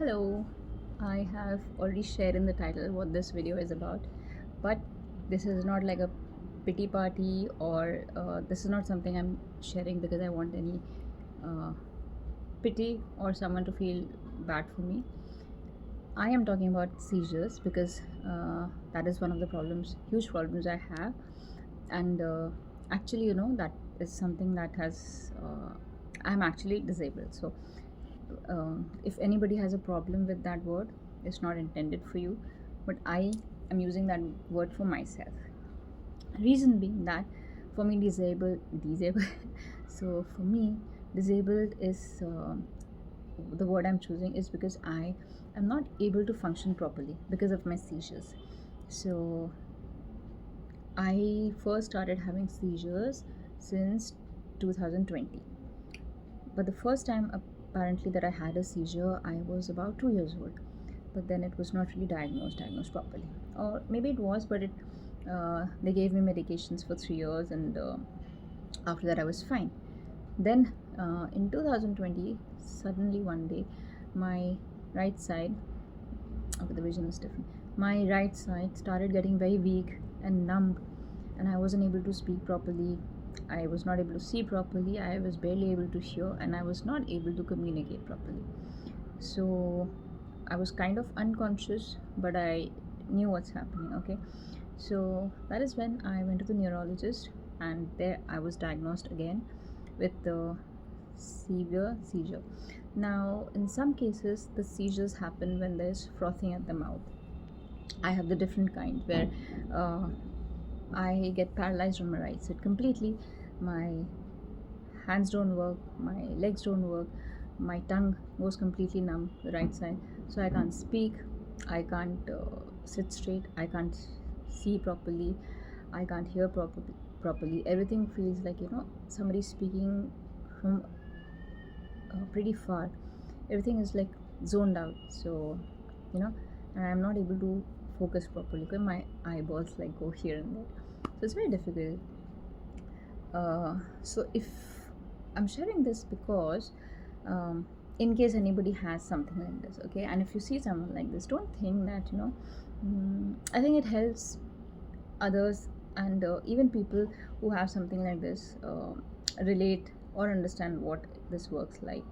Hello, I have already shared in the title what this video is about, but this is not like a pity party or this is not something I'm sharing because I want any uh, pity or someone to feel bad for me. I am talking about seizures because that is one of the problems, huge problems I have, and actually, that is something that has. I'm actually disabled, so if anybody has a problem with that word, it's not intended for you, but I am using that word for myself. Reason being that for me, disabled. So for me, disabled is the word I'm choosing is because I am not able to function properly because of my seizures. So I first started having seizures since 2020. But the first time apparently that I had a seizure, I was about 2 years old. But then it was not really diagnosed properly, or maybe it was, but it they gave me medications for 3 years, and after that I was fine. Then in 2020, suddenly one day, my right side, okay, the vision is different. My right side started getting very weak and numb, and I wasn't able to speak properly. I was not able to see properly. I was barely able to hear, and I was not able to communicate properly. So I was kind of unconscious, but I knew what's happening. Okay, so that is when I went to the neurologist, and there I was diagnosed again with the severe seizure. Now, in some cases, the seizures happen when there's frothing at the mouth. I have the different kind where uh, I get paralyzed on my right side completely. My hands don't work, my legs don't work, my tongue goes completely numb, the right side. So I can't speak, I can't sit straight, I can't see properly, I can't hear properly. Everything feels like somebody speaking from pretty far. Everything is like zoned out. So you know, and I'm not able to focus properly because my eyeballs like go here and there. So it's very difficult. So if I'm sharing this because in case anybody has something like this, okay, and if you see someone like this, don't think that I think it helps others, and even people who have something like this relate or understand what this works like.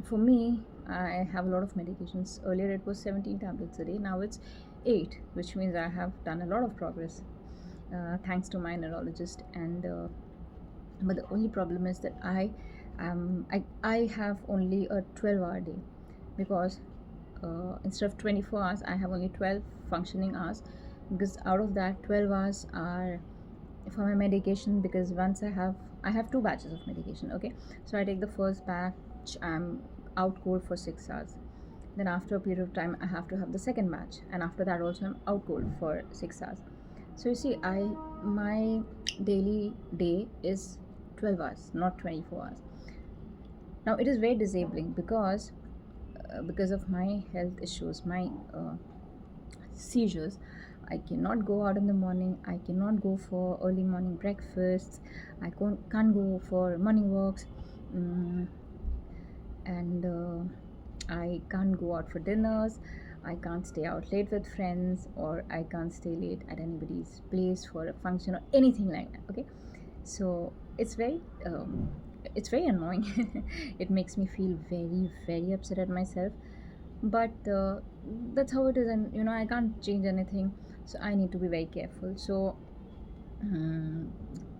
For me, I have a lot of medications. Earlier it was 17 tablets a day, now it's 8, which means I have done a lot of progress, thanks to my neurologist. And but the only problem is that I have only a 12-hour day, because instead of 24 hours I have only 12 functioning hours, because out of that 12 hours are for my medication. Because once I have two batches of medication, okay, so I take the first batch, I'm out cold for 6 hours. Then after a period of time I have to have the second batch, and after that also I'm out cold for 6 hours. So you see, my daily day is 12 hours, not 24 hours. Now it is very disabling because of my health issues, my seizures. I cannot go out in the morning, I cannot go for early morning breakfasts, I can't go for morning walks, mm, and I can't go out for dinners, I can't stay out late with friends, or I can't stay late at anybody's place for a function or anything like that. Okay, so it's very annoying. It makes me feel very, very upset at myself, but that's how it is, and I can't change anything, so I need to be very careful. So um,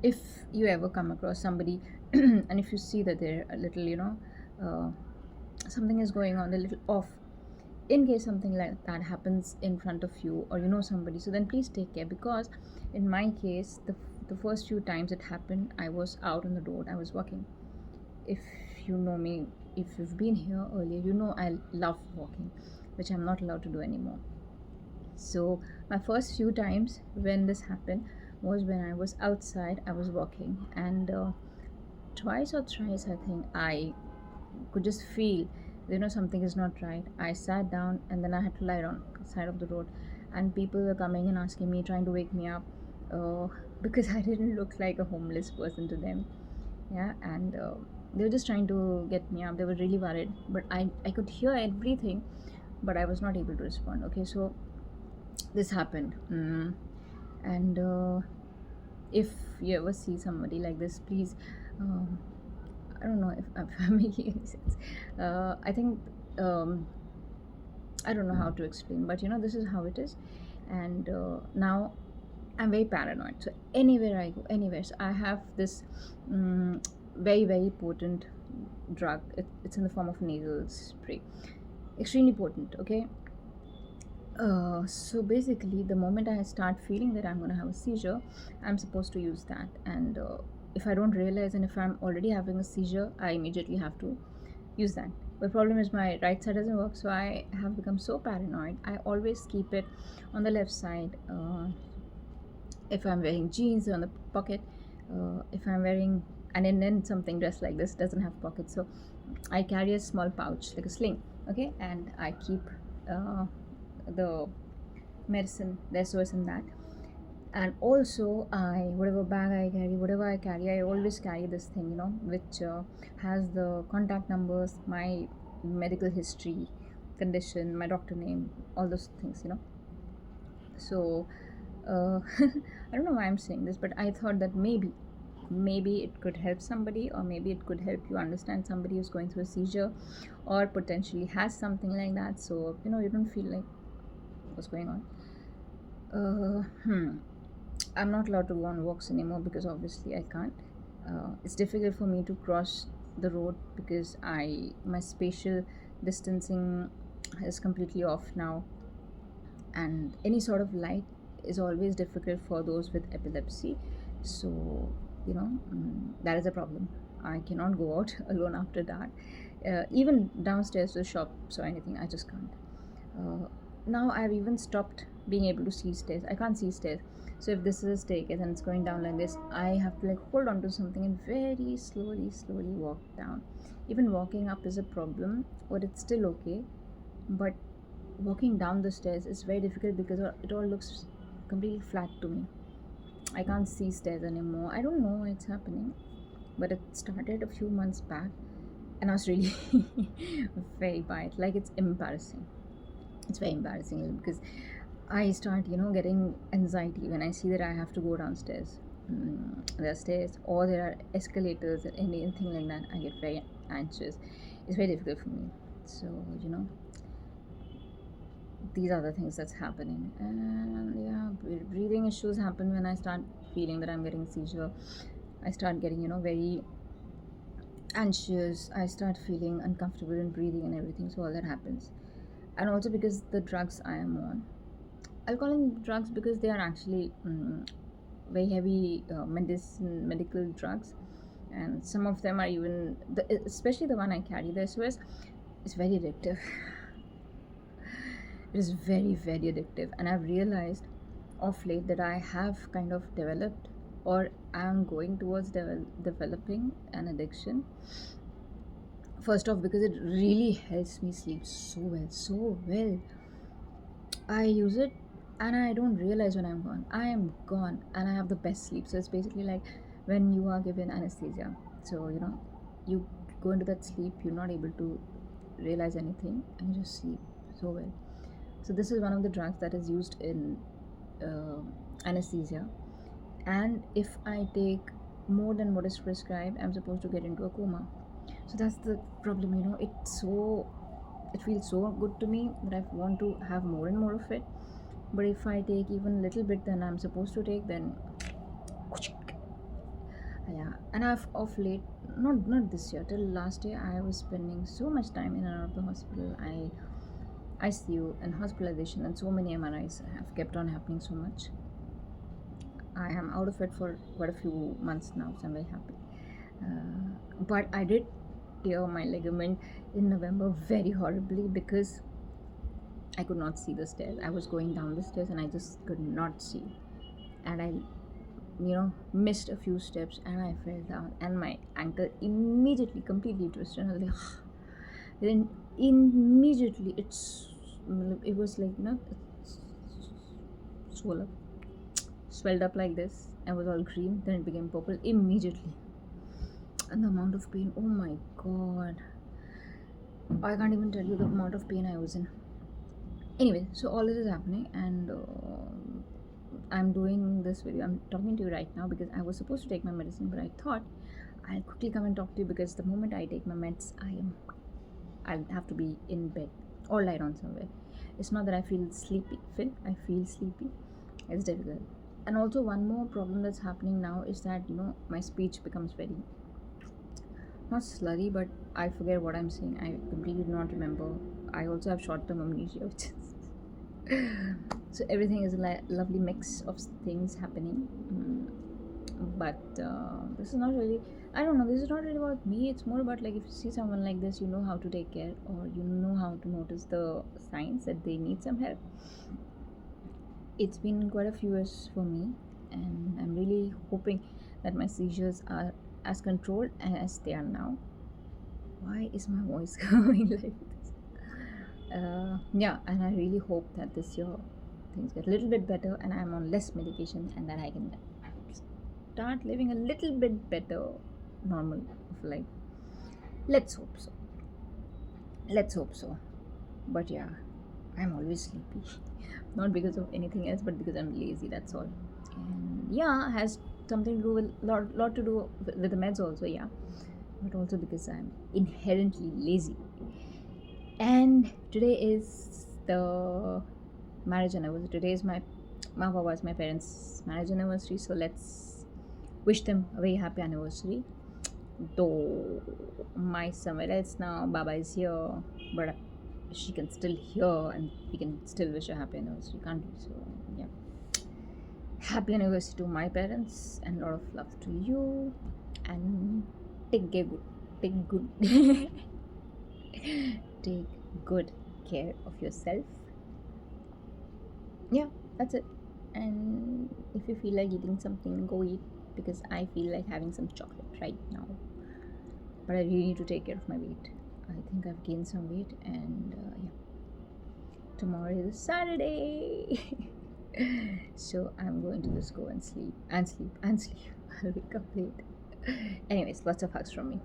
if you ever come across somebody and if you see that they're a little uh, something is going on, they're a little off, in case something like that happens in front of you, or somebody, so then please take care. Because in my case, the first few times it happened, I was out on the road, I was walking. If you know me, if you've been here earlier, I love walking, which I'm not allowed to do anymore. So my first few times when this happened was when I was outside, I was walking, and twice or thrice I think I could just feel something is not right. I sat down, and then I had to lie on the side of the road, and people were coming and asking me, trying to wake me up, uh, because I didn't look like a homeless person to them. Yeah, and They were just trying to get me up. They were really worried, but I could hear everything, but I was not able to respond. Okay, so this happened. And if you ever see somebody like this, please, um, I don't know if I'm making any sense. I think, I don't know how to explain, but this is how it is. And now I'm very paranoid. So anywhere I go, anywhere, so I have this very, very potent drug. It's in the form of nasal spray, extremely potent. Okay. So basically, the moment I start feeling that I'm going to have a seizure, I'm supposed to use that. And if I don't realize, and if I'm already having a seizure, I immediately have to use that. The problem is my right side doesn't work, so I have become so paranoid. I always keep it on the left side. If I'm wearing jeans on the pocket, if I'm wearing, and then something dressed like this doesn't have pockets, so I carry a small pouch like a sling. Okay, and I keep the medicine, the SOS in that. And also, whatever bag I carry, whatever I carry, I always carry this thing, which has the contact numbers, my medical history, condition, my doctor name, all those things. So I don't know why I'm saying this, but I thought that maybe it could help somebody, or maybe it could help you understand somebody who's going through a seizure or potentially has something like that, so you don't feel like what's going on. I'm not allowed to go on walks anymore because obviously I can't. It's difficult for me to cross the road because my spatial distancing is completely off now, and any sort of light is always difficult for those with epilepsy. So that is a problem. I cannot go out alone after that. Even downstairs to shops or anything, I just can't. Now I've even stopped being able to see stairs. I can't see stairs. So if this is a staircase and it's going down like this, I have to hold on to something and very slowly walk down. Even walking up is a problem, but it's still okay. But walking down the stairs is very difficult because it all looks completely flat to me. I can't see stairs anymore. I don't know why it's happening, but it started a few months back, and I was really very bad. It's embarrassing. It's very embarrassing because I start, getting anxiety when I see that I have to go downstairs. There are stairs or there are escalators or anything like that. I get very anxious. It's very difficult for me. So, these are the things that's happening. And yeah, breathing issues happen when I start feeling that I'm getting seizure. I start getting, very anxious. I start feeling uncomfortable in breathing and everything. So all that happens. And also because the drugs I am on, I'll call them drugs because they are actually very heavy medical drugs, and some of them are even, especially the one I carry, the SOS, is very addictive. It is very, very addictive, and I've realized of late that I have kind of developed, or I'm going towards developing an addiction. First off, because it really helps me sleep so well. I use it and I don't realize when I'm gone. I am gone and I have the best sleep. So it's basically like when you are given anesthesia. So, you go into that sleep, you're not able to realize anything, and you just sleep so well. So this is one of the drugs that is used in anesthesia. And if I take more than what is prescribed, I'm supposed to get into a coma. So that's the problem. It feels so good to me that I want to have more and more of it. But if I take even a little bit than I'm supposed to take, then yeah. And I've of late, not this year, till last year, I was spending so much time in and out of the hospital. ICU and hospitalization, and so many MRIs have kept on happening so much. I am out of it for quite a few months now, so I'm very happy. But I did tear my ligament in November very horribly because I could not see the stairs. I was going down the stairs and I just could not see. And I, missed a few steps and I fell down and my ankle immediately completely twisted. And I was like, then immediately it was like, swelled up like this and was all green. Then it became purple immediately. And the amount of pain, oh my god, I can't even tell you the amount of pain I was in. Anyway, so all this is happening, and I'm doing this video. I'm talking to you right now because I was supposed to take my medicine, but I thought I'll quickly come and talk to you because the moment I take my meds, I'll have to be in bed or lie down somewhere. It's not that I feel sleepy. I feel sleepy. It's difficult. And also one more problem that's happening now is that my speech becomes very not slurry, but I forget what I'm saying. I completely do not remember. I also have short-term amnesia, which is so everything is a lovely mix of things happening. But this is not really. I don't know. This is not really about me. It's more about like if you see someone like this, you know how to take care, or you know how to notice the signs that they need some help. It's been quite a few years for me, and I'm really hoping that my seizures are as controlled as they are now. Why is my voice going like this? Yeah, and I really hope that this year things get a little bit better and I'm on less medication and that I can start living a little bit better, normal of life. Let's hope so. Let's hope so. But yeah, I'm always sleepy. Not because of anything else, but because I'm lazy, that's all. And yeah, has something to do with lot to do with the meds also, yeah. But also because I'm inherently lazy. And today is the marriage anniversary. Today is my Papa's, my parents' marriage anniversary. So let's wish them a very happy anniversary. Though my somewhere else now, Baba is here, but she can still hear and we can still wish a happy anniversary, can't we? So yeah, happy anniversary to my parents and a lot of love to you. And take good, take good, take good care of yourself. Yeah, that's it. And if you feel like eating something, go eat because I feel like having some chocolate right now. But I really need to take care of my weight. I think I've gained some weight, and yeah, tomorrow is Saturday. So I'm going to just go and sleep and sleep and sleep. I'll wake up late. Anyways, lots of hugs from me.